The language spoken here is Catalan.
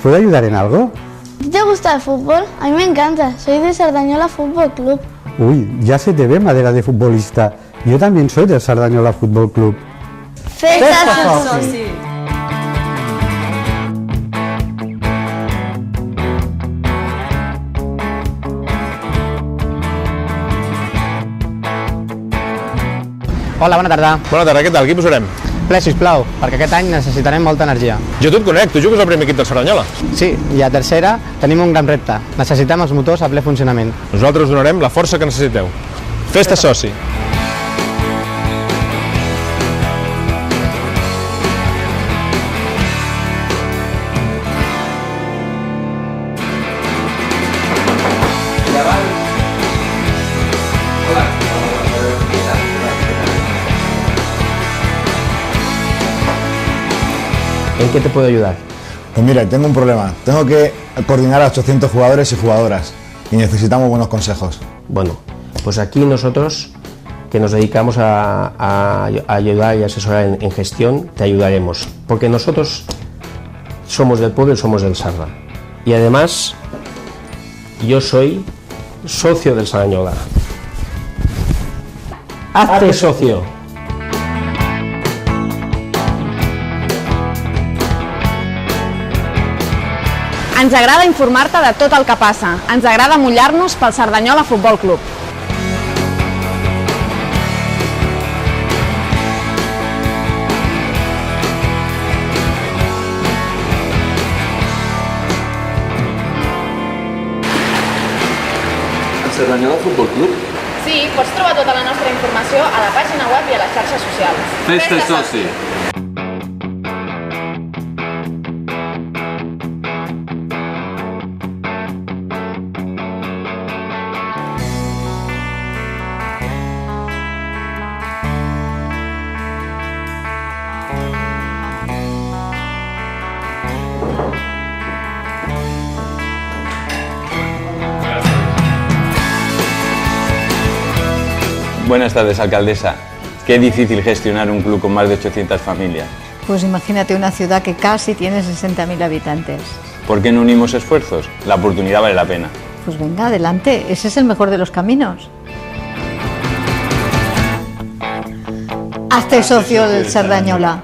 puedo ayudar en algo? ¿Te gusta el fútbol? A mí me encanta, soy de Sardañola Fútbol Club. Uy, ya se te ve madera de futbolista. Yo también soy del Sardañola Fútbol Club. ¡Festas Soci! Hola, bona tarda. Bona tarda, què tal? Qui posarem? Ple, sisplau, perquè aquest any necessitarem molta energia. Jo tu et conec, tu jugues al primer equip del Cerdanyola. Sí, i a tercera tenim un gran repte. Necessitem els motors a ple funcionament. Nosaltres us donarem la força que necessiteu. Festa soci! ¿En qué te puedo ayudar? Pues mira, tengo un problema. Tengo que coordinar a 800 jugadores y jugadoras y necesitamos buenos consejos. Bueno, pues aquí nosotros, que nos dedicamos a ayudar y asesorar en gestión, te ayudaremos. Porque nosotros somos del pueblo y somos del Sarda. Y además, yo soy socio del Sardañola. Hazte socio. Ens agrada informar-te de tot el que passa. Ens agrada mullar-nos pel Sardanyola Futbol Club. El Cerdanyola Futbol Club? Sí, pots trobar tota la nostra informació a la pàgina web i a les xarxes socials. Festa soci! Buenas tardes, alcaldesa. Qué difícil gestionar un club con más de 800 familias. Pues imagínate una ciudad que casi tiene 60.000 habitantes. ¿Por qué no unimos esfuerzos? La oportunidad vale la pena. Pues venga, adelante, ese es el mejor de los caminos. Hazte socio del Sardañola.